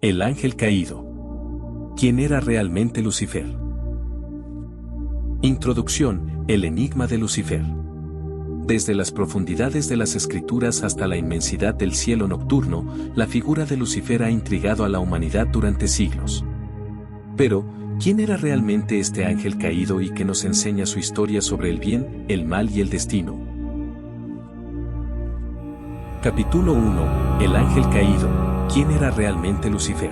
El ángel caído. ¿Quién era realmente Lucifer? Introducción: el enigma de Lucifer. Desde las profundidades de las escrituras hasta la inmensidad del cielo nocturno, la figura de Lucifer ha intrigado a la humanidad durante siglos. Pero, ¿quién era realmente este ángel caído y que nos enseña su historia sobre el bien, el mal y el destino? Capítulo 1. El ángel caído. ¿Quién era realmente Lucifer?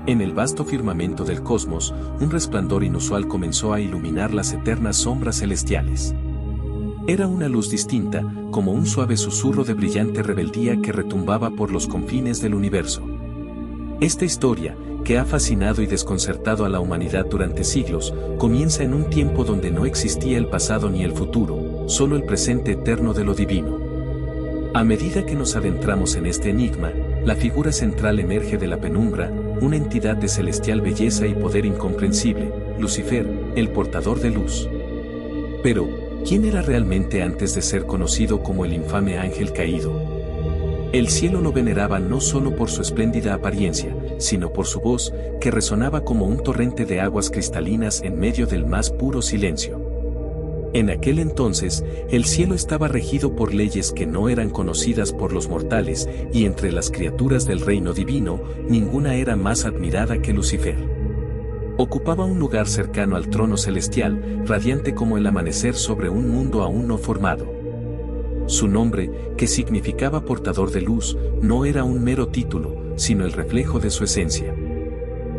En el vasto firmamento del cosmos, un resplandor inusual comenzó a iluminar las eternas sombras celestiales. Era una luz distinta, como un suave susurro de brillante rebeldía que retumbaba por los confines del universo. Esta historia, que ha fascinado y desconcertado a la humanidad durante siglos, comienza en un tiempo donde no existía el pasado ni el futuro, solo el presente eterno de lo divino. A medida que nos adentramos en este enigma, la figura central emerge de la penumbra, una entidad de celestial belleza y poder incomprensible, Lucifer, el portador de luz. Pero, ¿quién era realmente antes de ser conocido como el infame ángel caído? El cielo lo veneraba no solo por su espléndida apariencia, sino por su voz, que resonaba como un torrente de aguas cristalinas en medio del más puro silencio. En aquel entonces, el cielo estaba regido por leyes que no eran conocidas por los mortales, y entre las criaturas del reino divino, ninguna era más admirada que Lucifer. Ocupaba un lugar cercano al trono celestial, radiante como el amanecer sobre un mundo aún no formado. Su nombre, que significaba portador de luz, no era un mero título, sino el reflejo de su esencia.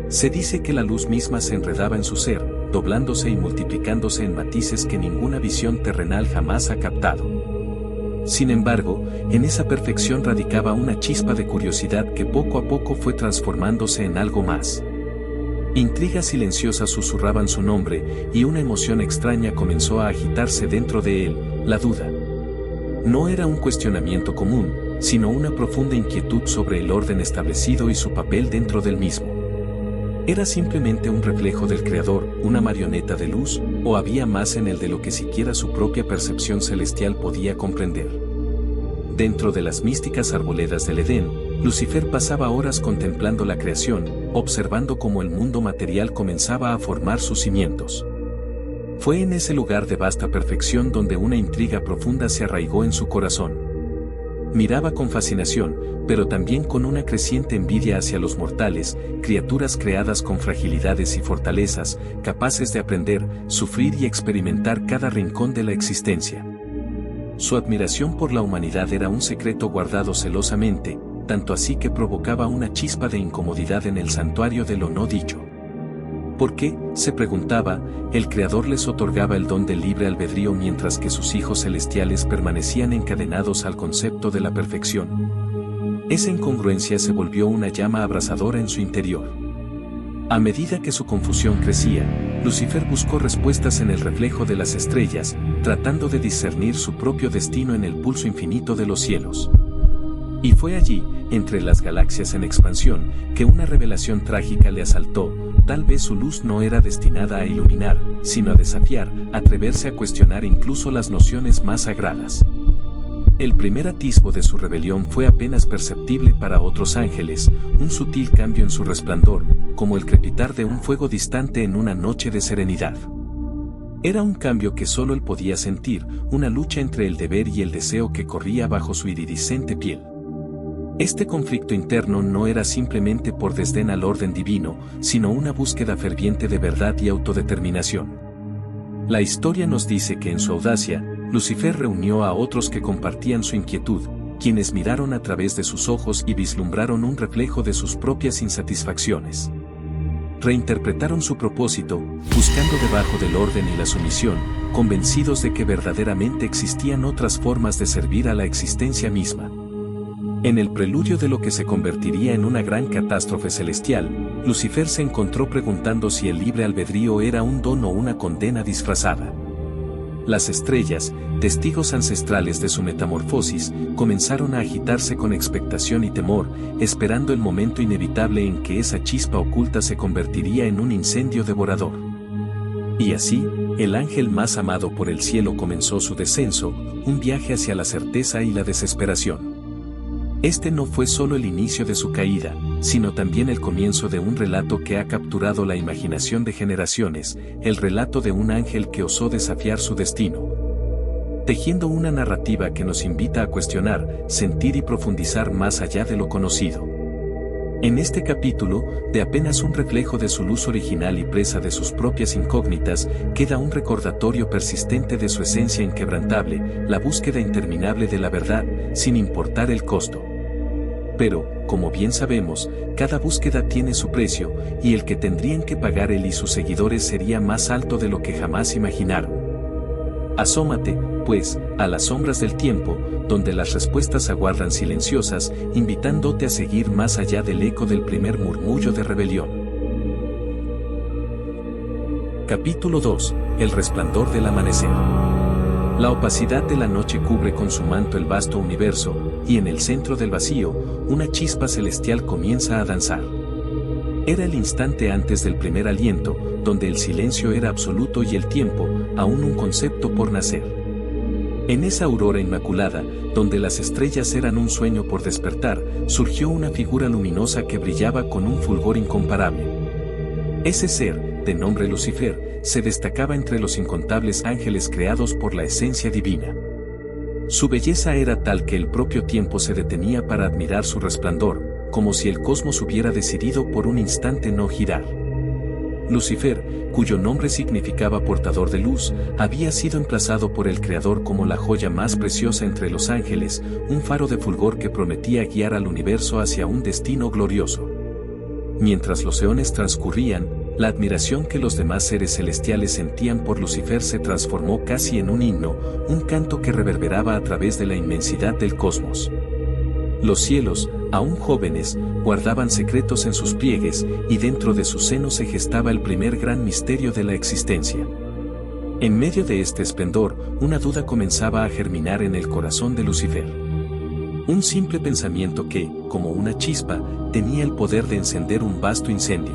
Se dice que la luz misma se enredaba en su ser, doblándose y multiplicándose en matices que ninguna visión terrenal jamás ha captado. Sin embargo, en esa perfección radicaba una chispa de curiosidad que poco a poco fue transformándose en algo más. Intrigas silenciosas susurraban su nombre, y una emoción extraña comenzó a agitarse dentro de él, la duda. No era un cuestionamiento común, sino una profunda inquietud sobre el orden establecido y su papel dentro del mismo. ¿Era simplemente un reflejo del Creador, una marioneta de luz, o había más en él de lo que siquiera su propia percepción celestial podía comprender? Dentro de las místicas arboledas del Edén, Lucifer pasaba horas contemplando la creación, observando cómo el mundo material comenzaba a formar sus cimientos. Fue en ese lugar de vasta perfección donde una intriga profunda se arraigó en su corazón. Miraba con fascinación, pero también con una creciente envidia hacia los mortales, criaturas creadas con fragilidades y fortalezas, capaces de aprender, sufrir y experimentar cada rincón de la existencia. Su admiración por la humanidad era un secreto guardado celosamente, tanto así que provocaba una chispa de incomodidad en el santuario de lo no dicho. ¿Por qué?, se preguntaba, el Creador les otorgaba el don del libre albedrío mientras que sus hijos celestiales permanecían encadenados al concepto de la perfección. Esa incongruencia se volvió una llama abrasadora en su interior. A medida que su confusión crecía, Lucifer buscó respuestas en el reflejo de las estrellas, tratando de discernir su propio destino en el pulso infinito de los cielos. Y fue allí, entre las galaxias en expansión, que una revelación trágica le asaltó. Tal vez su luz no era destinada a iluminar, sino a desafiar, atreverse a cuestionar incluso las nociones más sagradas. El primer atisbo de su rebelión fue apenas perceptible para otros ángeles, un sutil cambio en su resplandor, como el crepitar de un fuego distante en una noche de serenidad. Era un cambio que solo él podía sentir, una lucha entre el deber y el deseo que corría bajo su iridiscente piel. Este conflicto interno no era simplemente por desdén al orden divino, sino una búsqueda ferviente de verdad y autodeterminación. La historia nos dice que en su audacia, Lucifer reunió a otros que compartían su inquietud, quienes miraron a través de sus ojos y vislumbraron un reflejo de sus propias insatisfacciones. Reinterpretaron su propósito, buscando debajo del orden y la sumisión, convencidos de que verdaderamente existían otras formas de servir a la existencia misma. En el preludio de lo que se convertiría en una gran catástrofe celestial, Lucifer se encontró preguntando si el libre albedrío era un don o una condena disfrazada. Las estrellas, testigos ancestrales de su metamorfosis, comenzaron a agitarse con expectación y temor, esperando el momento inevitable en que esa chispa oculta se convertiría en un incendio devorador. Y así, el ángel más amado por el cielo comenzó su descenso, un viaje hacia la certeza y la desesperación. Este no fue solo el inicio de su caída, sino también el comienzo de un relato que ha capturado la imaginación de generaciones, el relato de un ángel que osó desafiar su destino, tejiendo una narrativa que nos invita a cuestionar, sentir y profundizar más allá de lo conocido. En este capítulo, de apenas un reflejo de su luz original y presa de sus propias incógnitas, queda un recordatorio persistente de su esencia inquebrantable, la búsqueda interminable de la verdad, sin importar el costo. Pero, como bien sabemos, cada búsqueda tiene su precio, y el que tendrían que pagar él y sus seguidores sería más alto de lo que jamás imaginaron. Asómate, pues, a las sombras del tiempo, donde las respuestas aguardan silenciosas, invitándote a seguir más allá del eco del primer murmullo de rebelión. Capítulo 2. El resplandor del amanecer. La opacidad de la noche cubre con su manto el vasto universo, y en el centro del vacío, una chispa celestial comienza a danzar. Era el instante antes del primer aliento, donde el silencio era absoluto y el tiempo, aún un concepto por nacer. En esa aurora inmaculada, donde las estrellas eran un sueño por despertar, surgió una figura luminosa que brillaba con un fulgor incomparable. Ese ser, de nombre Lucifer, se destacaba entre los incontables ángeles creados por la esencia divina. Su belleza era tal que el propio tiempo se detenía para admirar su resplandor, como si el cosmos hubiera decidido por un instante no girar. Lucifer, cuyo nombre significaba portador de luz, había sido emplazado por el Creador como la joya más preciosa entre los ángeles, un faro de fulgor que prometía guiar al universo hacia un destino glorioso. Mientras los eones transcurrían, la admiración que los demás seres celestiales sentían por Lucifer se transformó casi en un himno, un canto que reverberaba a través de la inmensidad del cosmos. Los cielos, aún jóvenes, guardaban secretos en sus pliegues, y dentro de su seno se gestaba el primer gran misterio de la existencia. En medio de este esplendor, una duda comenzaba a germinar en el corazón de Lucifer. Un simple pensamiento que, como una chispa, tenía el poder de encender un vasto incendio.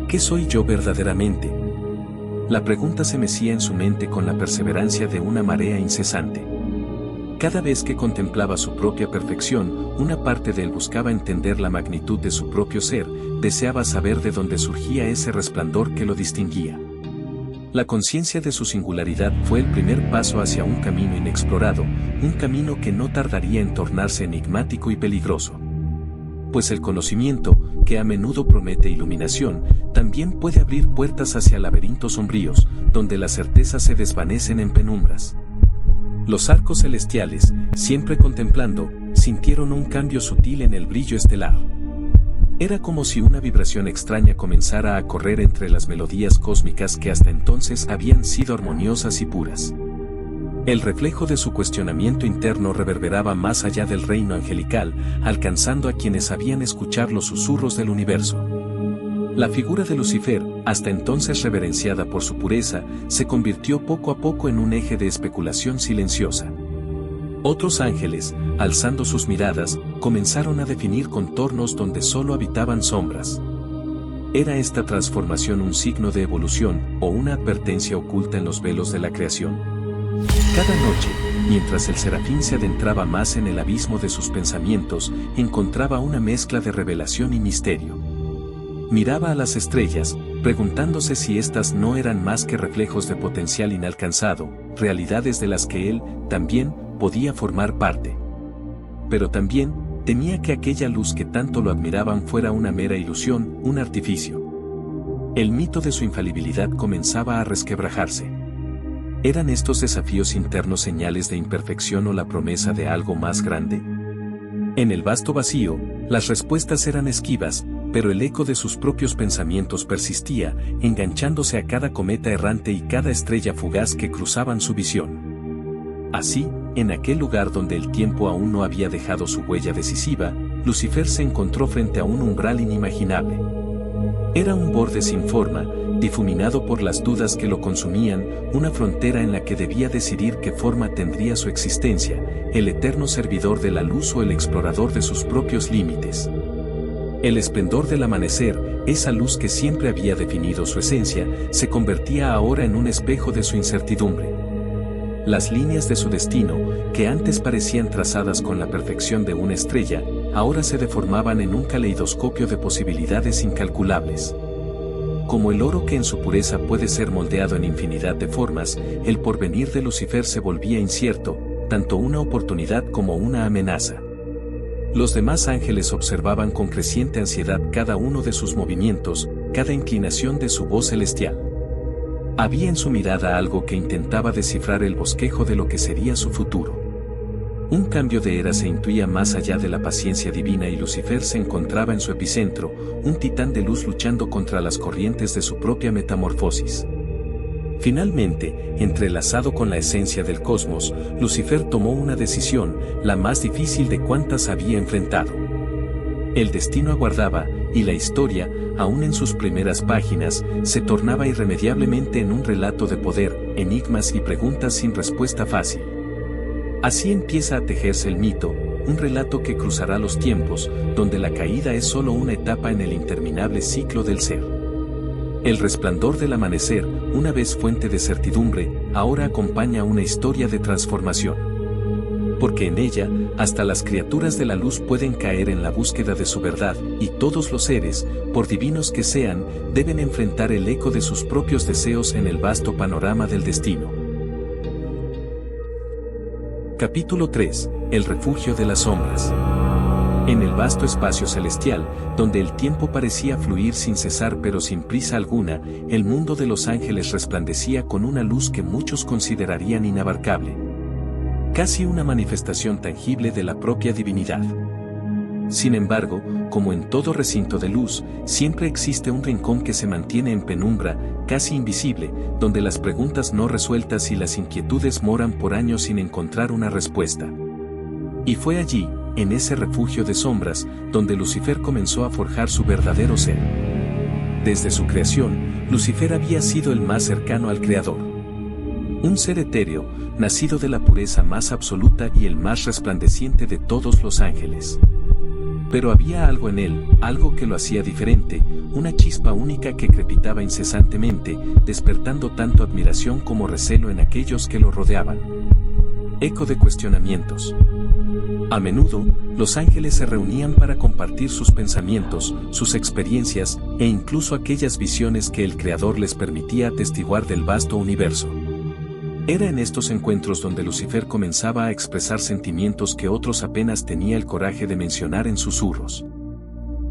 ¿Qué soy yo verdaderamente? La pregunta se mecía en su mente con la perseverancia de una marea incesante. Cada vez que contemplaba su propia perfección, una parte de él buscaba entender la magnitud de su propio ser, deseaba saber de dónde surgía ese resplandor que lo distinguía. La conciencia de su singularidad fue el primer paso hacia un camino inexplorado, un camino que no tardaría en tornarse enigmático y peligroso. Pues el conocimiento, que a menudo promete iluminación, también puede abrir puertas hacia laberintos sombríos, donde las certezas se desvanecen en penumbras. Los arcos celestiales, siempre contemplando, sintieron un cambio sutil en el brillo estelar. Era como si una vibración extraña comenzara a correr entre las melodías cósmicas que hasta entonces habían sido armoniosas y puras. El reflejo de su cuestionamiento interno reverberaba más allá del reino angelical, alcanzando a quienes sabían escuchar los susurros del universo. La figura de Lucifer, hasta entonces reverenciada por su pureza, se convirtió poco a poco en un eje de especulación silenciosa. Otros ángeles, alzando sus miradas, comenzaron a definir contornos donde solo habitaban sombras. ¿Era esta transformación un signo de evolución o una advertencia oculta en los velos de la creación? Cada noche, mientras el serafín se adentraba más en el abismo de sus pensamientos, encontraba una mezcla de revelación y misterio. Miraba a las estrellas, preguntándose si éstas no eran más que reflejos de potencial inalcanzado, realidades de las que él, también, podía formar parte. Pero también, temía que aquella luz que tanto lo admiraban fuera una mera ilusión, un artificio. El mito de su infalibilidad comenzaba a resquebrajarse. ¿Eran estos desafíos internos señales de imperfección o la promesa de algo más grande? En el vasto vacío, las respuestas eran esquivas, pero el eco de sus propios pensamientos persistía, enganchándose a cada cometa errante y cada estrella fugaz que cruzaban su visión. Así, en aquel lugar donde el tiempo aún no había dejado su huella decisiva, Lucifer se encontró frente a un umbral inimaginable. Era un borde sin forma, difuminado por las dudas que lo consumían, una frontera en la que debía decidir qué forma tendría su existencia, el eterno servidor de la luz o el explorador de sus propios límites. El esplendor del amanecer, esa luz que siempre había definido su esencia, se convertía ahora en un espejo de su incertidumbre. Las líneas de su destino, que antes parecían trazadas con la perfección de una estrella, ahora se deformaban en un caleidoscopio de posibilidades incalculables. Como el oro que en su pureza puede ser moldeado en infinidad de formas, el porvenir de Lucifer se volvía incierto, tanto una oportunidad como una amenaza. Los demás ángeles observaban con creciente ansiedad cada uno de sus movimientos, cada inclinación de su voz celestial. Había en su mirada algo que intentaba descifrar el bosquejo de lo que sería su futuro. Un cambio de era se intuía más allá de la paciencia divina y Lucifer se encontraba en su epicentro, un titán de luz luchando contra las corrientes de su propia metamorfosis. Finalmente, entrelazado con la esencia del cosmos, Lucifer tomó una decisión, la más difícil de cuantas había enfrentado. El destino aguardaba, y la historia, aún en sus primeras páginas, se tornaba irremediablemente en un relato de poder, enigmas y preguntas sin respuesta fácil. Así empieza a tejerse el mito, un relato que cruzará los tiempos, donde la caída es solo una etapa en el interminable ciclo del ser. El resplandor del amanecer, una vez fuente de certidumbre, ahora acompaña una historia de transformación. Porque en ella, hasta las criaturas de la luz pueden caer en la búsqueda de su verdad, y todos los seres, por divinos que sean, deben enfrentar el eco de sus propios deseos en el vasto panorama del destino. Capítulo 3. El refugio de las sombras. En el vasto espacio celestial, donde el tiempo parecía fluir sin cesar pero sin prisa alguna, el mundo de los ángeles resplandecía con una luz que muchos considerarían inabarcable. Casi una manifestación tangible de la propia divinidad. Sin embargo, como en todo recinto de luz, siempre existe un rincón que se mantiene en penumbra, casi invisible, donde las preguntas no resueltas y las inquietudes moran por años sin encontrar una respuesta. Y fue allí, en ese refugio de sombras, donde Lucifer comenzó a forjar su verdadero ser. Desde su creación, Lucifer había sido el más cercano al Creador. Un ser etéreo, nacido de la pureza más absoluta y el más resplandeciente de todos los ángeles. Pero había algo en él, algo que lo hacía diferente, una chispa única que crepitaba incesantemente, despertando tanto admiración como recelo en aquellos que lo rodeaban. Eco de cuestionamientos. A menudo, los ángeles se reunían para compartir sus pensamientos, sus experiencias, e incluso aquellas visiones que el Creador les permitía atestiguar del vasto universo. Era en estos encuentros donde Lucifer comenzaba a expresar sentimientos que otros apenas tenía el coraje de mencionar en susurros.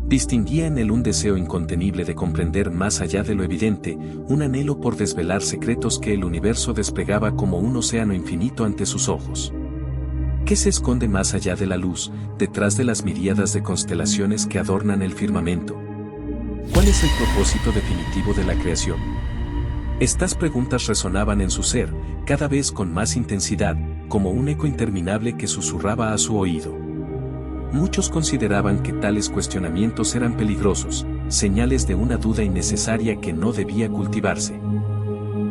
Distinguía en él un deseo incontenible de comprender más allá de lo evidente, un anhelo por desvelar secretos que el universo desplegaba como un océano infinito ante sus ojos. ¿Qué se esconde más allá de la luz, detrás de las miríadas de constelaciones que adornan el firmamento? ¿Cuál es el propósito definitivo de la creación? Estas preguntas resonaban en su ser, cada vez con más intensidad, como un eco interminable que susurraba a su oído. Muchos consideraban que tales cuestionamientos eran peligrosos, señales de una duda innecesaria que no debía cultivarse.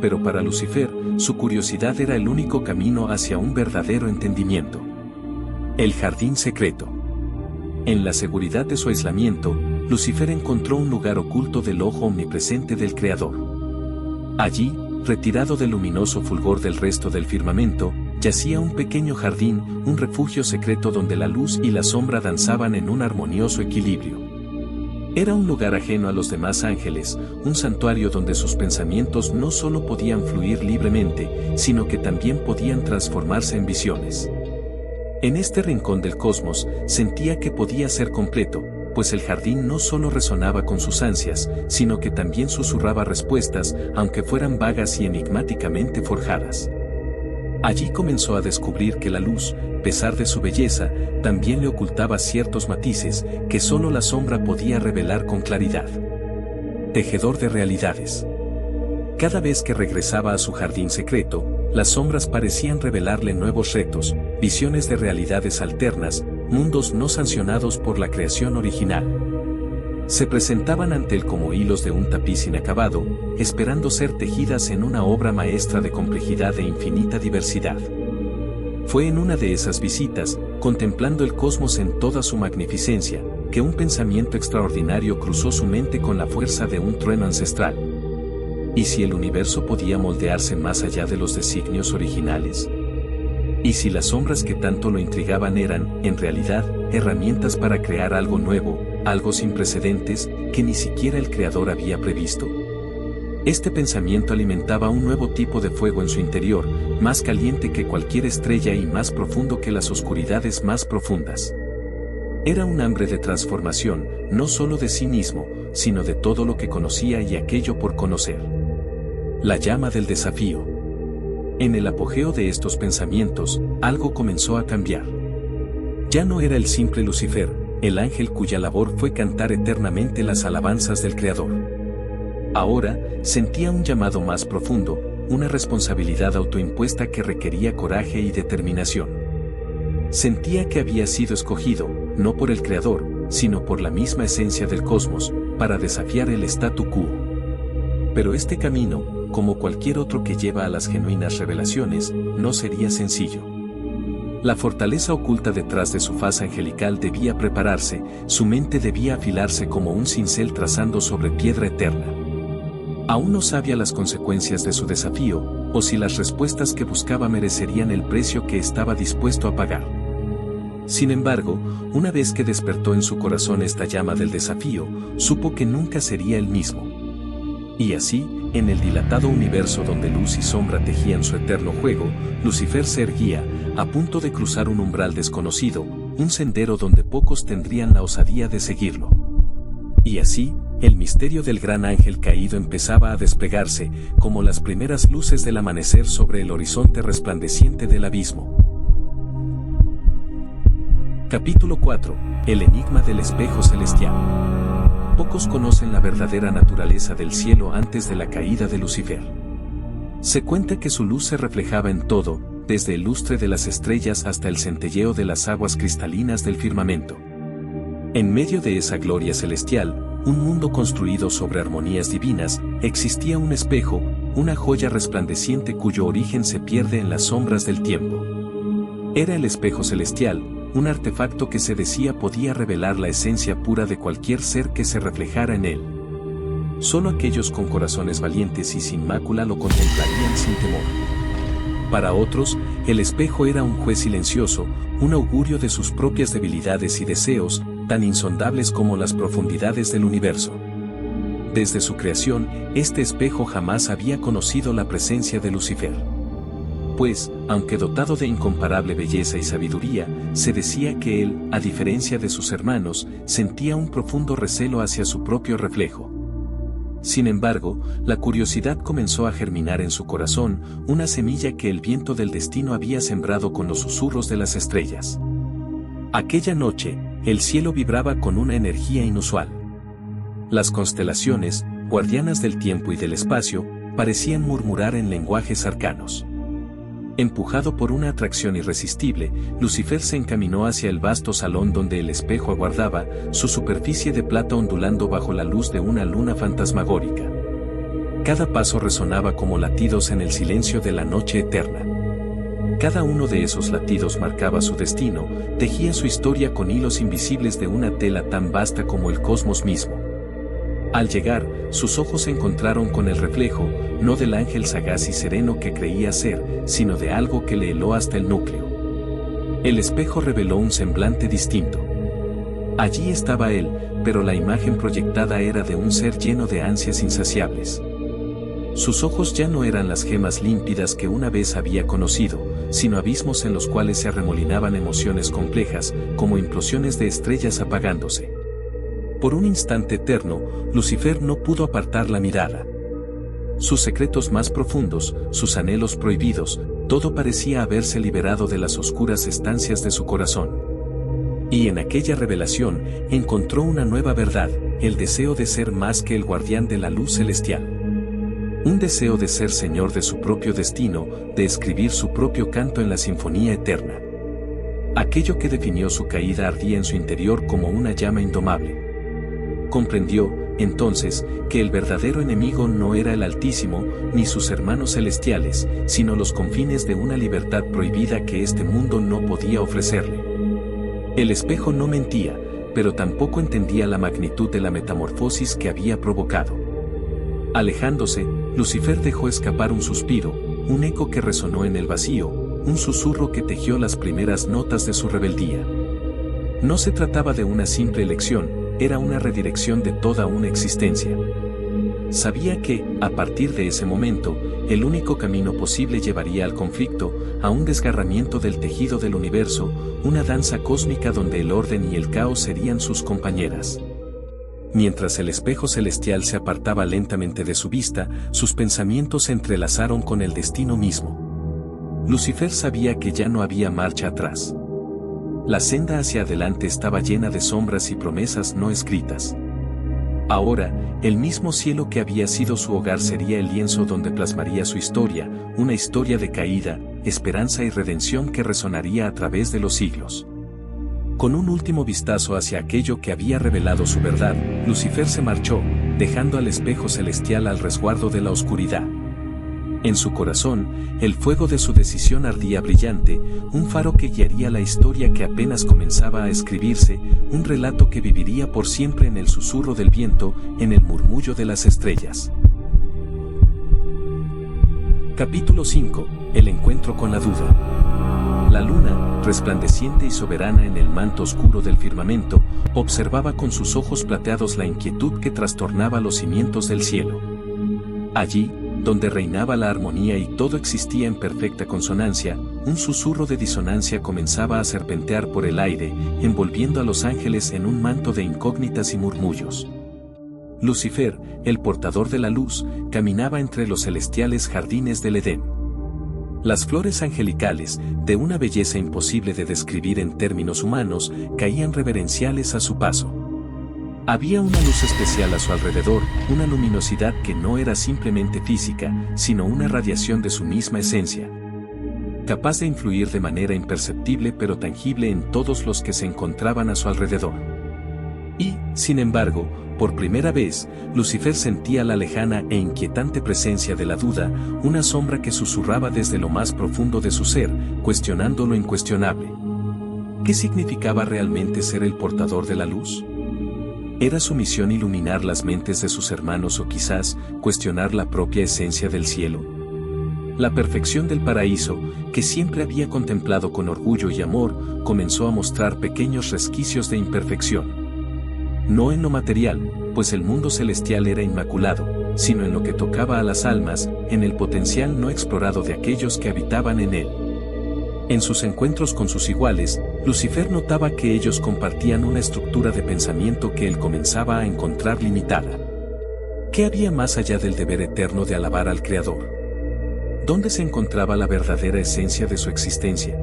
Pero para Lucifer, su curiosidad era el único camino hacia un verdadero entendimiento. El jardín secreto. En la seguridad de su aislamiento, Lucifer encontró un lugar oculto del ojo omnipresente del Creador. Allí, retirado del luminoso fulgor del resto del firmamento, yacía un pequeño jardín, un refugio secreto donde la luz y la sombra danzaban en un armonioso equilibrio. Era un lugar ajeno a los demás ángeles, un santuario donde sus pensamientos no solo podían fluir libremente, sino que también podían transformarse en visiones. En este rincón del cosmos, sentía que podía ser completo, pues el jardín no solo resonaba con sus ansias, sino que también susurraba respuestas, aunque fueran vagas y enigmáticamente forjadas. Allí comenzó a descubrir que la luz, a pesar de su belleza, también le ocultaba ciertos matices que solo la sombra podía revelar con claridad. Tejedor de realidades. Cada vez que regresaba a su jardín secreto, las sombras parecían revelarle nuevos retos, visiones de realidades alternas, mundos no sancionados por la creación original. Se presentaban ante él como hilos de un tapiz inacabado, esperando ser tejidas en una obra maestra de complejidad e infinita diversidad. Fue en una de esas visitas, contemplando el cosmos en toda su magnificencia, que un pensamiento extraordinario cruzó su mente con la fuerza de un trueno ancestral. ¿Y si el universo podía moldearse más allá de los designios originales? Y si las sombras que tanto lo intrigaban eran, en realidad, herramientas para crear algo nuevo, algo sin precedentes, que ni siquiera el creador había previsto. Este pensamiento alimentaba un nuevo tipo de fuego en su interior, más caliente que cualquier estrella y más profundo que las oscuridades más profundas. Era un hambre de transformación, no solo de sí mismo, sino de todo lo que conocía y aquello por conocer. La llama del desafío. En el apogeo de estos pensamientos, algo comenzó a cambiar. Ya no era el simple Lucifer, el ángel cuya labor fue cantar eternamente las alabanzas del Creador. Ahora, sentía un llamado más profundo, una responsabilidad autoimpuesta que requería coraje y determinación. Sentía que había sido escogido, no por el Creador, sino por la misma esencia del cosmos, para desafiar el statu quo. Pero este camino, como cualquier otro que lleva a las genuinas revelaciones, no sería sencillo. La fortaleza oculta detrás de su faz angelical debía prepararse, su mente debía afilarse como un cincel trazando sobre piedra eterna. Aún no sabía las consecuencias de su desafío, o si las respuestas que buscaba merecerían el precio que estaba dispuesto a pagar. Sin embargo, una vez que despertó en su corazón esta llama del desafío, supo que nunca sería el mismo. Y así, en el dilatado universo donde luz y sombra tejían su eterno juego, Lucifer se erguía, a punto de cruzar un umbral desconocido, un sendero donde pocos tendrían la osadía de seguirlo. Y así, el misterio del gran ángel caído empezaba a desplegarse, como las primeras luces del amanecer sobre el horizonte resplandeciente del abismo. Capítulo 4. El enigma del espejo celestial. Pocos conocen la verdadera naturaleza del cielo antes de la caída de Lucifer. Se cuenta que su luz se reflejaba en todo, desde el lustre de las estrellas hasta el centelleo de las aguas cristalinas del firmamento. En medio de esa gloria celestial, un mundo construido sobre armonías divinas, existía un espejo, una joya resplandeciente cuyo origen se pierde en las sombras del tiempo. Era el espejo celestial, un artefacto que se decía podía revelar la esencia pura de cualquier ser que se reflejara en él. Solo aquellos con corazones valientes y sin mácula lo contemplarían sin temor. Para otros, el espejo era un juez silencioso, un augurio de sus propias debilidades y deseos, tan insondables como las profundidades del universo. Desde su creación, este espejo jamás había conocido la presencia de Lucifer. Pues, aunque dotado de incomparable belleza y sabiduría, se decía que él, a diferencia de sus hermanos, sentía un profundo recelo hacia su propio reflejo. Sin embargo, la curiosidad comenzó a germinar en su corazón, una semilla que el viento del destino había sembrado con los susurros de las estrellas. Aquella noche, el cielo vibraba con una energía inusual. Las constelaciones, guardianas del tiempo y del espacio, parecían murmurar en lenguajes arcanos. Empujado por una atracción irresistible, Lucifer se encaminó hacia el vasto salón donde el espejo aguardaba, su superficie de plata ondulando bajo la luz de una luna fantasmagórica. Cada paso resonaba como latidos en el silencio de la noche eterna. Cada uno de esos latidos marcaba su destino, tejía su historia con hilos invisibles de una tela tan vasta como el cosmos mismo. Al llegar, sus ojos se encontraron con el reflejo, no del ángel sagaz y sereno que creía ser, sino de algo que le heló hasta el núcleo. El espejo reveló un semblante distinto. Allí estaba él, pero la imagen proyectada era de un ser lleno de ansias insaciables. Sus ojos ya no eran las gemas límpidas que una vez había conocido, sino abismos en los cuales se arremolinaban emociones complejas, como implosiones de estrellas apagándose. Por un instante eterno, Lucifer no pudo apartar la mirada. Sus secretos más profundos, sus anhelos prohibidos, todo parecía haberse liberado de las oscuras estancias de su corazón. Y en aquella revelación, encontró una nueva verdad, el deseo de ser más que el guardián de la luz celestial. Un deseo de ser señor de su propio destino, de escribir su propio canto en la sinfonía eterna. Aquello que definió su caída ardía en su interior como una llama indomable. Comprendió, entonces, que el verdadero enemigo no era el Altísimo, ni sus hermanos celestiales, sino los confines de una libertad prohibida que este mundo no podía ofrecerle. El espejo no mentía, pero tampoco entendía la magnitud de la metamorfosis que había provocado. Alejándose, Lucifer dejó escapar un suspiro, un eco que resonó en el vacío, un susurro que tejió las primeras notas de su rebeldía. No se trataba de una simple elección, era una redirección de toda una existencia. Sabía que, a partir de ese momento, el único camino posible llevaría al conflicto, a un desgarramiento del tejido del universo, una danza cósmica donde el orden y el caos serían sus compañeras. Mientras el espejo celestial se apartaba lentamente de su vista, sus pensamientos se entrelazaron con el destino mismo. Lucifer sabía que ya no había marcha atrás. La senda hacia adelante estaba llena de sombras y promesas no escritas. Ahora, el mismo cielo que había sido su hogar sería el lienzo donde plasmaría su historia, una historia de caída, esperanza y redención que resonaría a través de los siglos. Con un último vistazo hacia aquello que había revelado su verdad, Lucifer se marchó, dejando al espejo celestial al resguardo de la oscuridad. En su corazón, el fuego de su decisión ardía brillante, un faro que guiaría la historia que apenas comenzaba a escribirse, un relato que viviría por siempre en el susurro del viento, en el murmullo de las estrellas. Capítulo 5. El encuentro con la duda. La luna, resplandeciente y soberana en el manto oscuro del firmamento, observaba con sus ojos plateados la inquietud que trastornaba los cimientos del cielo. Allí, donde reinaba la armonía y todo existía en perfecta consonancia, un susurro de disonancia comenzaba a serpentear por el aire, envolviendo a los ángeles en un manto de incógnitas y murmullos. Lucifer, el portador de la luz, caminaba entre los celestiales jardines del Edén. Las flores angelicales, de una belleza imposible de describir en términos humanos, caían reverenciales a su paso. Había una luz especial a su alrededor, una luminosidad que no era simplemente física, sino una radiación de su misma esencia, capaz de influir de manera imperceptible pero tangible en todos los que se encontraban a su alrededor. Y, sin embargo, por primera vez, Lucifer sentía la lejana e inquietante presencia de la duda, una sombra que susurraba desde lo más profundo de su ser, cuestionando lo incuestionable. ¿Qué significaba realmente ser el portador de la luz? ¿Era su misión iluminar las mentes de sus hermanos o quizás cuestionar la propia esencia del cielo? La perfección del paraíso, que siempre había contemplado con orgullo y amor, comenzó a mostrar pequeños resquicios de imperfección. No en lo material, pues el mundo celestial era inmaculado, sino en lo que tocaba a las almas, en el potencial no explorado de aquellos que habitaban en él. En sus encuentros con sus iguales, Lucifer notaba que ellos compartían una estructura de pensamiento que él comenzaba a encontrar limitada. ¿Qué había más allá del deber eterno de alabar al Creador? ¿Dónde se encontraba la verdadera esencia de su existencia?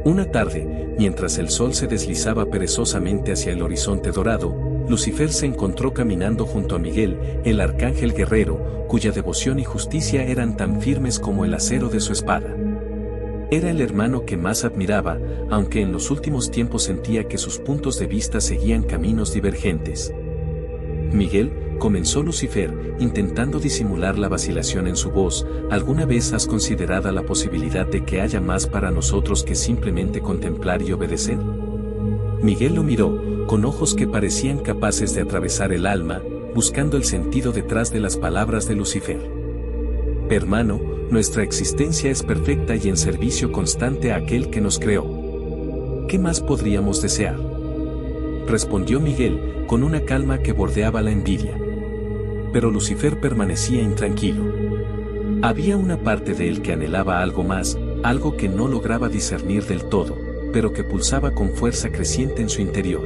Una tarde, mientras el sol se deslizaba perezosamente hacia el horizonte dorado, Lucifer se encontró caminando junto a Miguel, el arcángel guerrero, cuya devoción y justicia eran tan firmes como el acero de su espada. Era el hermano que más admiraba, aunque en los últimos tiempos sentía que sus puntos de vista seguían caminos divergentes. Miguel, comenzó Lucifer, intentando disimular la vacilación en su voz, ¿alguna vez has considerado la posibilidad de que haya más para nosotros que simplemente contemplar y obedecer? Miguel lo miró, con ojos que parecían capaces de atravesar el alma, buscando el sentido detrás de las palabras de Lucifer. Hermano, nuestra existencia es perfecta y en servicio constante a aquel que nos creó. ¿Qué más podríamos desear? Respondió Miguel, con una calma que bordeaba la envidia. Pero Lucifer permanecía intranquilo. Había una parte de él que anhelaba algo más, algo que no lograba discernir del todo, pero que pulsaba con fuerza creciente en su interior.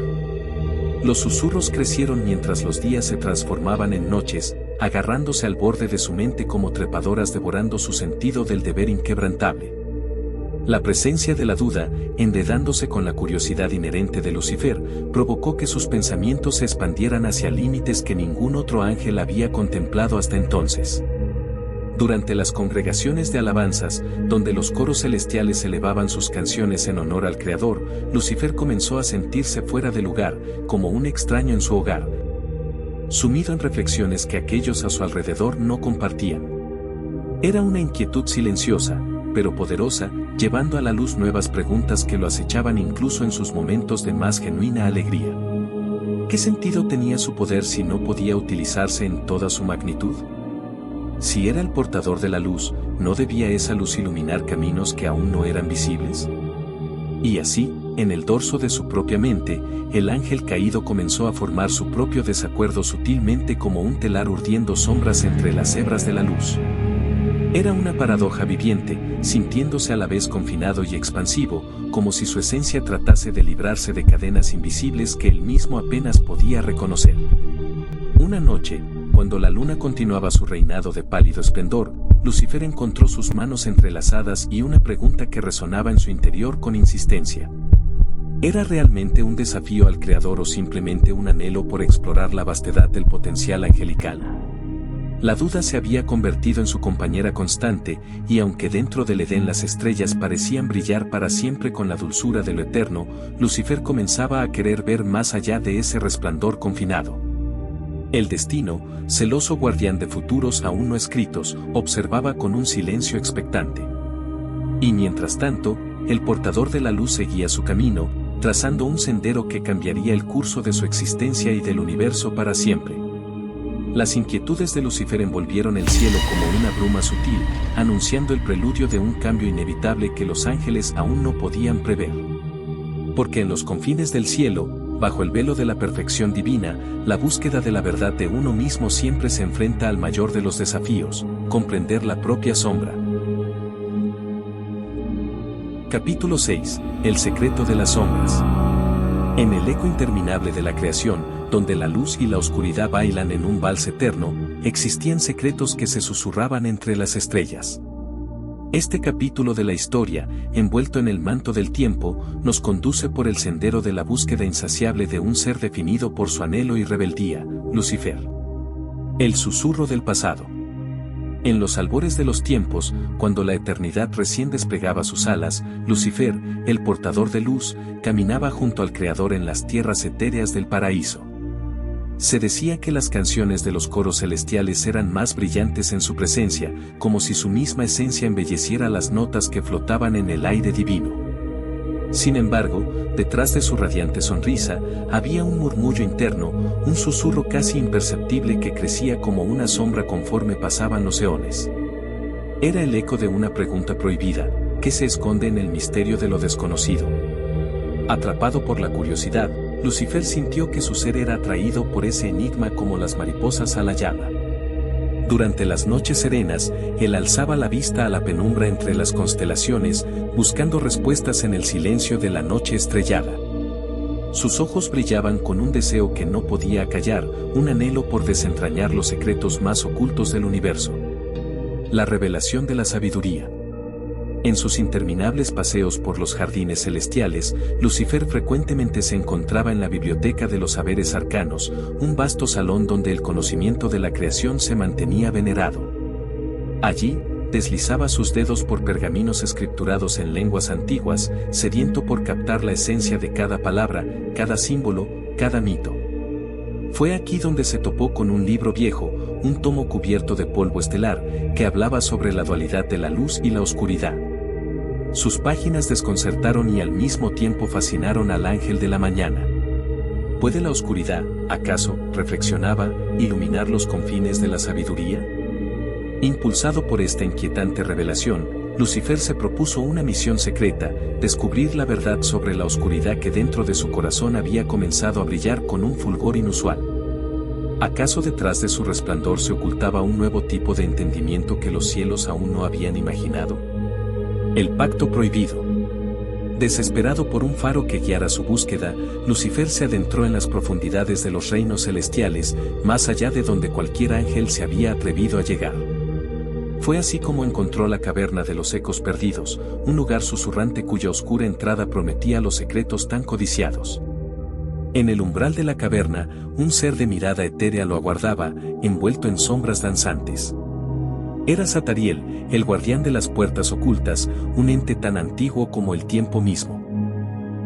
Los susurros crecieron mientras los días se transformaban en noches, agarrándose al borde de su mente como trepadoras devorando su sentido del deber inquebrantable. La presencia de la duda, enredándose con la curiosidad inherente de Lucifer, provocó que sus pensamientos se expandieran hacia límites que ningún otro ángel había contemplado hasta entonces. Durante las congregaciones de alabanzas, donde los coros celestiales elevaban sus canciones en honor al Creador, Lucifer comenzó a sentirse fuera de lugar, como un extraño en su hogar, sumido en reflexiones que aquellos a su alrededor no compartían. Era una inquietud silenciosa, pero poderosa, llevando a la luz nuevas preguntas que lo acechaban incluso en sus momentos de más genuina alegría. ¿Qué sentido tenía su poder si no podía utilizarse en toda su magnitud? Si era el portador de la luz, ¿no debía esa luz iluminar caminos que aún no eran visibles? Y así, en el dorso de su propia mente, el ángel caído comenzó a formar su propio desacuerdo sutilmente como un telar urdiendo sombras entre las hebras de la luz. Era una paradoja viviente, sintiéndose a la vez confinado y expansivo, como si su esencia tratase de librarse de cadenas invisibles que él mismo apenas podía reconocer. Una noche, cuando la luna continuaba su reinado de pálido esplendor, Lucifer encontró sus manos entrelazadas y una pregunta que resonaba en su interior con insistencia. ¿Era realmente un desafío al Creador o simplemente un anhelo por explorar la vastedad del potencial angelical? La duda se había convertido en su compañera constante, y aunque dentro del Edén las estrellas parecían brillar para siempre con la dulzura de lo eterno, Lucifer comenzaba a querer ver más allá de ese resplandor confinado. El destino, celoso guardián de futuros aún no escritos, observaba con un silencio expectante. Y mientras tanto, el portador de la luz seguía su camino, trazando un sendero que cambiaría el curso de su existencia y del universo para siempre. Las inquietudes de Lucifer envolvieron el cielo como una bruma sutil, anunciando el preludio de un cambio inevitable que los ángeles aún no podían prever. Porque en los confines del cielo, bajo el velo de la perfección divina, la búsqueda de la verdad de uno mismo siempre se enfrenta al mayor de los desafíos, comprender la propia sombra. Capítulo 6. El secreto de las sombras. En el eco interminable de la creación, donde la luz y la oscuridad bailan en un vals eterno, existían secretos que se susurraban entre las estrellas. Este capítulo de la historia, envuelto en el manto del tiempo, nos conduce por el sendero de la búsqueda insaciable de un ser definido por su anhelo y rebeldía, Lucifer. El susurro del pasado. En los albores de los tiempos, cuando la eternidad recién desplegaba sus alas, Lucifer, el portador de luz, caminaba junto al Creador en las tierras etéreas del paraíso. Se decía que las canciones de los coros celestiales eran más brillantes en su presencia, como si su misma esencia embelleciera las notas que flotaban en el aire divino. Sin embargo, detrás de su radiante sonrisa, había un murmullo interno, un susurro casi imperceptible que crecía como una sombra conforme pasaban los eones. Era el eco de una pregunta prohibida, que se esconde en el misterio de lo desconocido. Atrapado por la curiosidad, Lucifer sintió que su ser era atraído por ese enigma como las mariposas a la llama. Durante las noches serenas, él alzaba la vista a la penumbra entre las constelaciones, buscando respuestas en el silencio de la noche estrellada. Sus ojos brillaban con un deseo que no podía acallar, un anhelo por desentrañar los secretos más ocultos del universo. La revelación de la sabiduría. En sus interminables paseos por los jardines celestiales, Lucifer frecuentemente se encontraba en la biblioteca de los saberes arcanos, un vasto salón donde el conocimiento de la creación se mantenía venerado. Allí, deslizaba sus dedos por pergaminos escripturados en lenguas antiguas, sediento por captar la esencia de cada palabra, cada símbolo, cada mito. Fue aquí donde se topó con un libro viejo, un tomo cubierto de polvo estelar, que hablaba sobre la dualidad de la luz y la oscuridad. Sus páginas desconcertaron y al mismo tiempo fascinaron al ángel de la mañana. ¿Puede la oscuridad, acaso, reflexionaba, iluminar los confines de la sabiduría? Impulsado por esta inquietante revelación, Lucifer se propuso una misión secreta, descubrir la verdad sobre la oscuridad que dentro de su corazón había comenzado a brillar con un fulgor inusual. ¿Acaso detrás de su resplandor se ocultaba un nuevo tipo de entendimiento que los cielos aún no habían imaginado? El pacto prohibido. Desesperado por un faro que guiara su búsqueda, Lucifer se adentró en las profundidades de los reinos celestiales, más allá de donde cualquier ángel se había atrevido a llegar. Fue así como encontró la caverna de los ecos perdidos, un lugar susurrante cuya oscura entrada prometía los secretos tan codiciados. En el umbral de la caverna, un ser de mirada etérea lo aguardaba, envuelto en sombras danzantes. Era Satariel, el guardián de las puertas ocultas, un ente tan antiguo como el tiempo mismo.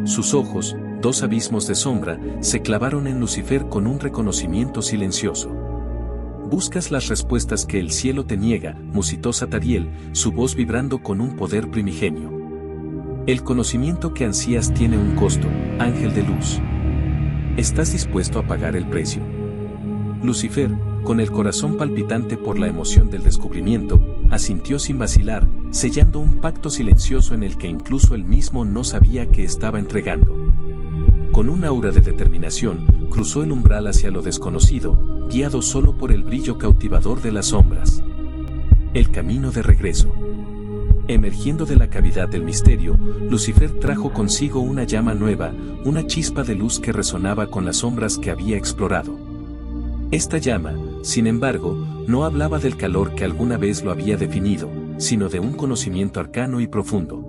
Sus ojos, dos abismos de sombra, se clavaron en Lucifer con un reconocimiento silencioso. «Buscas las respuestas que el cielo te niega», musitó Satariel, su voz vibrando con un poder primigenio. «El conocimiento que ansías tiene un costo, ángel de luz. ¿Estás dispuesto a pagar el precio?» Lucifer, con el corazón palpitante por la emoción del descubrimiento, asintió sin vacilar, sellando un pacto silencioso en el que incluso él mismo no sabía que estaba entregando. Con un aura de determinación, cruzó el umbral hacia lo desconocido, guiado solo por el brillo cautivador de las sombras. El camino de regreso. Emergiendo de la cavidad del misterio, Lucifer trajo consigo una llama nueva, una chispa de luz que resonaba con las sombras que había explorado. Esta llama, sin embargo, no hablaba del calor que alguna vez lo había definido, sino de un conocimiento arcano y profundo.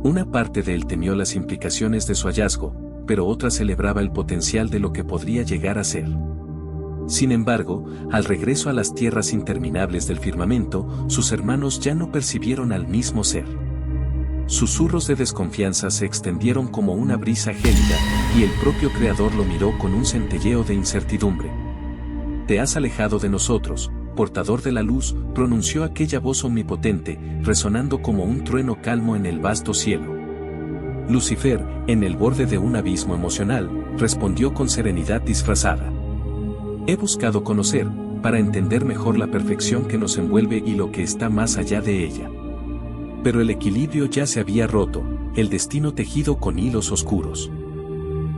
Una parte de él temió las implicaciones de su hallazgo, pero otra celebraba el potencial de lo que podría llegar a ser. Sin embargo, al regreso a las tierras interminables del firmamento, sus hermanos ya no percibieron al mismo ser. Susurros de desconfianza se extendieron como una brisa gélida, y el propio Creador lo miró con un centelleo de incertidumbre. «Te has alejado de nosotros, portador de la luz», pronunció aquella voz omnipotente, resonando como un trueno calmo en el vasto cielo. Lucifer, en el borde de un abismo emocional, respondió con serenidad disfrazada. «He buscado conocer, para entender mejor la perfección que nos envuelve y lo que está más allá de ella. Pero el equilibrio ya se había roto, el destino tejido con hilos oscuros».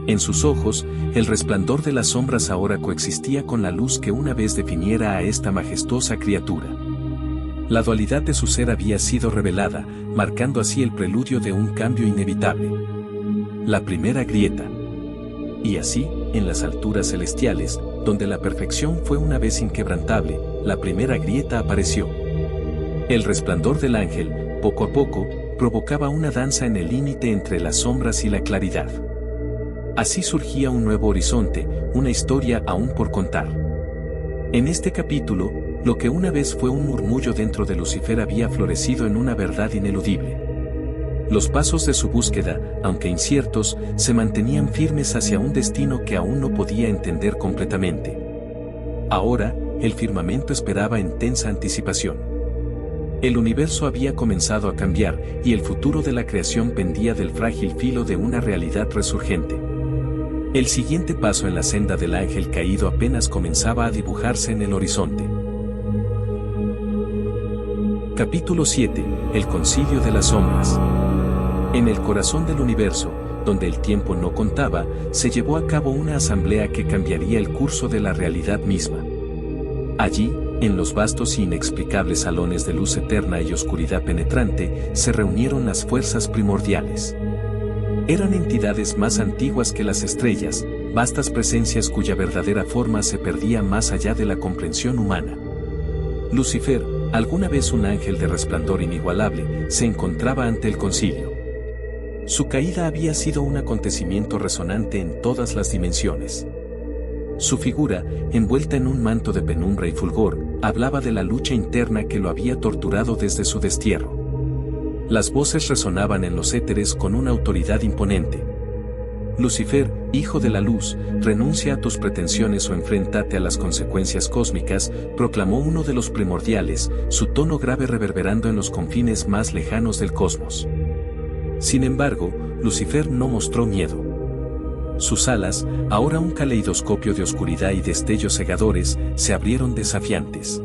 En sus ojos, el resplandor de las sombras ahora coexistía con la luz que una vez definiera a esta majestuosa criatura. La dualidad de su ser había sido revelada, marcando así el preludio de un cambio inevitable. La primera grieta. Y así, en las alturas celestiales, donde la perfección fue una vez inquebrantable, la primera grieta apareció. El resplandor del ángel, poco a poco, provocaba una danza en el límite entre las sombras y la claridad. Así surgía un nuevo horizonte, una historia aún por contar. En este capítulo, lo que una vez fue un murmullo dentro de Lucifer había florecido en una verdad ineludible. Los pasos de su búsqueda, aunque inciertos, se mantenían firmes hacia un destino que aún no podía entender completamente. Ahora, el firmamento esperaba en tensa anticipación. El universo había comenzado a cambiar, y el futuro de la creación pendía del frágil filo de una realidad resurgente. El siguiente paso en la senda del ángel caído apenas comenzaba a dibujarse en el horizonte. Capítulo 7. El concilio de las sombras. En el corazón del universo, donde el tiempo no contaba, se llevó a cabo una asamblea que cambiaría el curso de la realidad misma. Allí, en los vastos e inexplicables salones de luz eterna y oscuridad penetrante, se reunieron las fuerzas primordiales. Eran entidades más antiguas que las estrellas, vastas presencias cuya verdadera forma se perdía más allá de la comprensión humana. Lucifer, alguna vez un ángel de resplandor inigualable, se encontraba ante el concilio. Su caída había sido un acontecimiento resonante en todas las dimensiones. Su figura, envuelta en un manto de penumbra y fulgor, hablaba de la lucha interna que lo había torturado desde su destierro. Las voces resonaban en los éteres con una autoridad imponente. Lucifer, hijo de la luz, renuncia a tus pretensiones o enfréntate a las consecuencias cósmicas, proclamó uno de los primordiales, su tono grave reverberando en los confines más lejanos del cosmos. Sin embargo, Lucifer no mostró miedo. Sus alas, ahora un caleidoscopio de oscuridad y destellos cegadores, se abrieron desafiantes.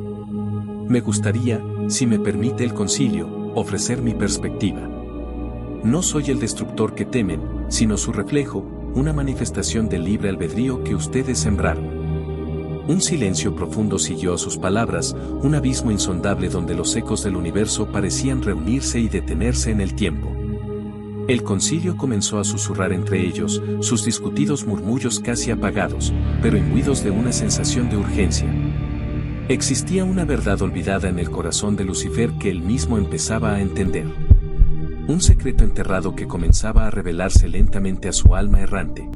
Me gustaría, si me permite el concilio, ofrecer mi perspectiva. No soy el destructor que temen, sino su reflejo, una manifestación del libre albedrío que ustedes sembraron. Un silencio profundo siguió a sus palabras, un abismo insondable donde los ecos del universo parecían reunirse y detenerse en el tiempo. El concilio comenzó a susurrar entre ellos, sus discutidos murmullos casi apagados, pero imbuidos de una sensación de urgencia. Existía una verdad olvidada en el corazón de Lucifer que él mismo empezaba a entender. Un secreto enterrado que comenzaba a revelarse lentamente a su alma errante.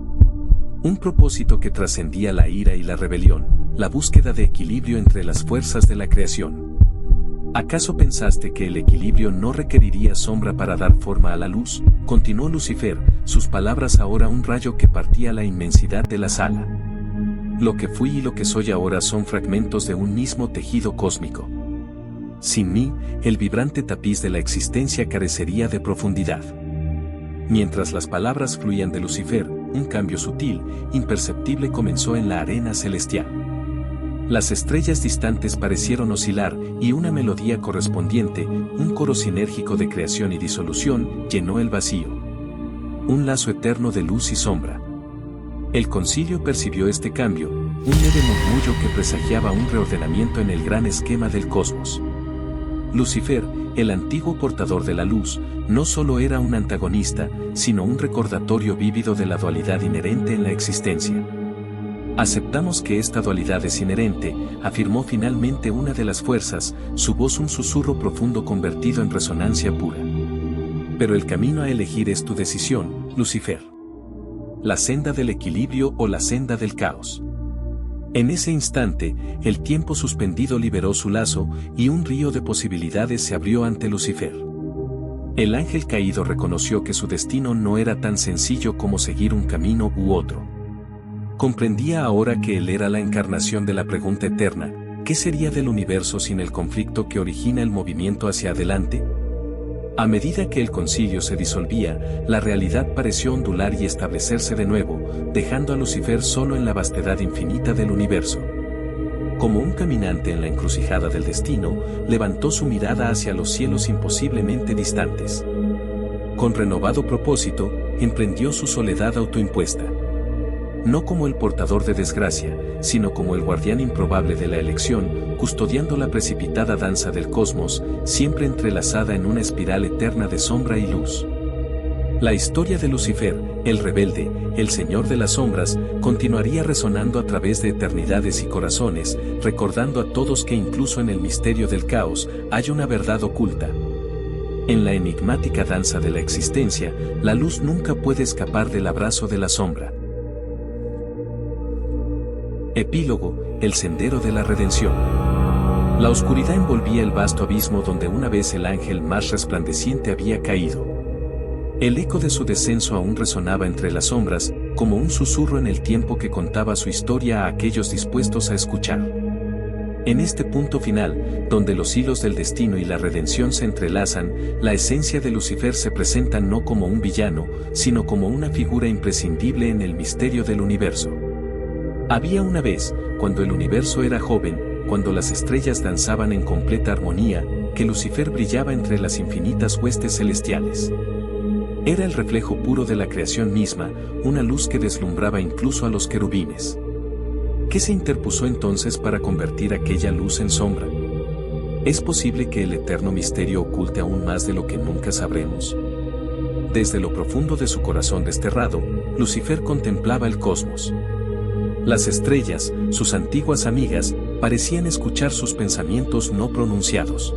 Un propósito que trascendía la ira y la rebelión, la búsqueda de equilibrio entre las fuerzas de la creación. ¿Acaso pensaste que el equilibrio no requeriría sombra para dar forma a la luz? Continuó Lucifer, sus palabras ahora un rayo que partía la inmensidad de la sala. Lo que fui y lo que soy ahora son fragmentos de un mismo tejido cósmico. Sin mí, el vibrante tapiz de la existencia carecería de profundidad. Mientras las palabras fluían de Lucifer, un cambio sutil, imperceptible comenzó en la arena celestial. Las estrellas distantes parecieron oscilar, y una melodía correspondiente, un coro sinérgico de creación y disolución, llenó el vacío. Un lazo eterno de luz y sombra. El concilio percibió este cambio, un leve murmullo que presagiaba un reordenamiento en el gran esquema del cosmos. Lucifer, el antiguo portador de la luz, no solo era un antagonista, sino un recordatorio vívido de la dualidad inherente en la existencia. Aceptamos que esta dualidad es inherente, afirmó finalmente una de las fuerzas, su voz un susurro profundo convertido en resonancia pura. Pero el camino a elegir es tu decisión, Lucifer. La senda del equilibrio o la senda del caos. En ese instante, el tiempo suspendido liberó su lazo, y un río de posibilidades se abrió ante Lucifer. El ángel caído reconoció que su destino no era tan sencillo como seguir un camino u otro. Comprendía ahora que él era la encarnación de la pregunta eterna: ¿qué sería del universo sin el conflicto que origina el movimiento hacia adelante? A medida que el concilio se disolvía, la realidad pareció ondular y establecerse de nuevo, dejando a Lucifer solo en la vastedad infinita del universo. Como un caminante en la encrucijada del destino, levantó su mirada hacia los cielos imposiblemente distantes. Con renovado propósito, emprendió su soledad autoimpuesta. No como el portador de desgracia, sino como el guardián improbable de la elección, custodiando la precipitada danza del cosmos, siempre entrelazada en una espiral eterna de sombra y luz. La historia de Lucifer, el rebelde, el señor de las sombras, continuaría resonando a través de eternidades y corazones, recordando a todos que incluso en el misterio del caos, hay una verdad oculta. En la enigmática danza de la existencia, la luz nunca puede escapar del abrazo de la sombra. Epílogo, el sendero de la redención. La oscuridad envolvía el vasto abismo donde una vez el ángel más resplandeciente había caído. El eco de su descenso aún resonaba entre las sombras, como un susurro en el tiempo que contaba su historia a aquellos dispuestos a escuchar. En este punto final, donde los hilos del destino y la redención se entrelazan, la esencia de Lucifer se presenta no como un villano, sino como una figura imprescindible en el misterio del universo. Había una vez, cuando el universo era joven, cuando las estrellas danzaban en completa armonía, que Lucifer brillaba entre las infinitas huestes celestiales. Era el reflejo puro de la creación misma, una luz que deslumbraba incluso a los querubines. ¿Qué se interpuso entonces para convertir aquella luz en sombra? ¿Es posible que el eterno misterio oculte aún más de lo que nunca sabremos? Desde lo profundo de su corazón desterrado, Lucifer contemplaba el cosmos. Las estrellas, sus antiguas amigas, parecían escuchar sus pensamientos no pronunciados.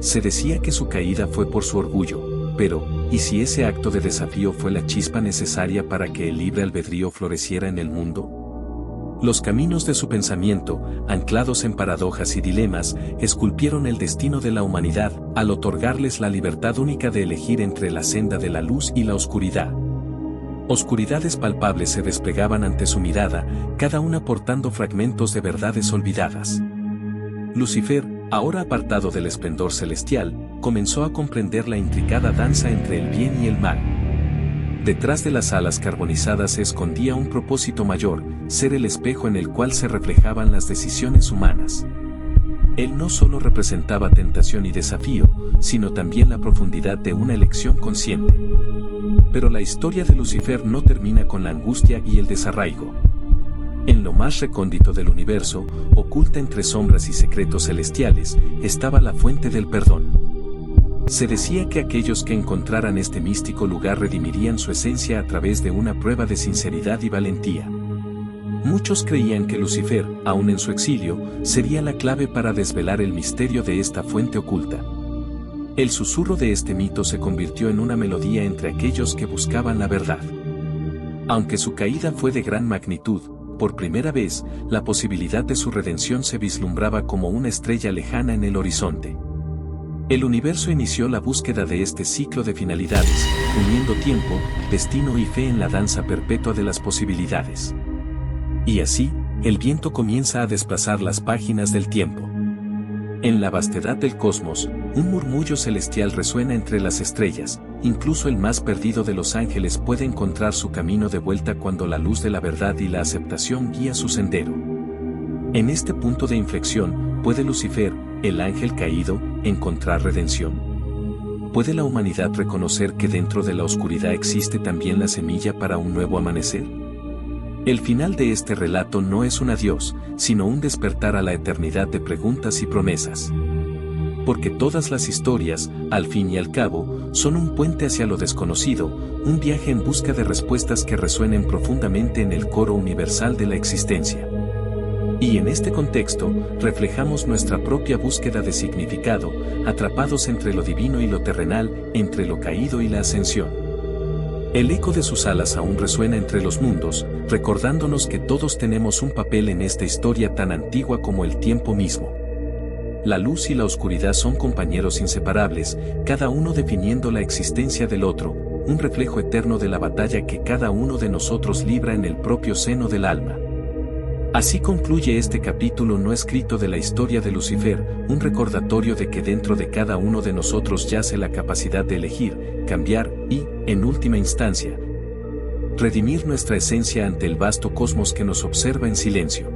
Se decía que su caída fue por su orgullo, pero, ¿y si ese acto de desafío fue la chispa necesaria para que el libre albedrío floreciera en el mundo? Los caminos de su pensamiento, anclados en paradojas y dilemas, esculpieron el destino de la humanidad, al otorgarles la libertad única de elegir entre la senda de la luz y la oscuridad. Oscuridades palpables se desplegaban ante su mirada, cada una portando fragmentos de verdades olvidadas. Lucifer, ahora apartado del esplendor celestial, comenzó a comprender la intricada danza entre el bien y el mal. Detrás de las alas carbonizadas se escondía un propósito mayor, ser el espejo en el cual se reflejaban las decisiones humanas. Él no solo representaba tentación y desafío, sino también la profundidad de una elección consciente. Pero la historia de Lucifer no termina con la angustia y el desarraigo. En lo más recóndito del universo, oculta entre sombras y secretos celestiales, estaba la fuente del perdón. Se decía que aquellos que encontraran este místico lugar redimirían su esencia a través de una prueba de sinceridad y valentía. Muchos creían que Lucifer, aún en su exilio, sería la clave para desvelar el misterio de esta fuente oculta. El susurro de este mito se convirtió en una melodía entre aquellos que buscaban la verdad. Aunque su caída fue de gran magnitud, por primera vez, la posibilidad de su redención se vislumbraba como una estrella lejana en el horizonte. El universo inició la búsqueda de este ciclo de finalidades, uniendo tiempo, destino y fe en la danza perpetua de las posibilidades. Y así, el viento comienza a desplazar las páginas del tiempo. En la vastedad del cosmos, un murmullo celestial resuena entre las estrellas, incluso el más perdido de los ángeles puede encontrar su camino de vuelta cuando la luz de la verdad y la aceptación guía su sendero. En este punto de inflexión, ¿puede Lucifer, el ángel caído, encontrar redención? ¿Puede la humanidad reconocer que dentro de la oscuridad existe también la semilla para un nuevo amanecer? El final de este relato no es un adiós, sino un despertar a la eternidad de preguntas y promesas. Porque todas las historias, al fin y al cabo, son un puente hacia lo desconocido, un viaje en busca de respuestas que resuenen profundamente en el coro universal de la existencia. Y en este contexto, reflejamos nuestra propia búsqueda de significado, atrapados entre lo divino y lo terrenal, entre lo caído y la ascensión. El eco de sus alas aún resuena entre los mundos, recordándonos que todos tenemos un papel en esta historia tan antigua como el tiempo mismo. La luz y la oscuridad son compañeros inseparables, cada uno definiendo la existencia del otro, un reflejo eterno de la batalla que cada uno de nosotros libra en el propio seno del alma. Así concluye este capítulo no escrito de la historia de Lucifer, un recordatorio de que dentro de cada uno de nosotros yace la capacidad de elegir, cambiar y, en última instancia, redimir nuestra esencia ante el vasto cosmos que nos observa en silencio.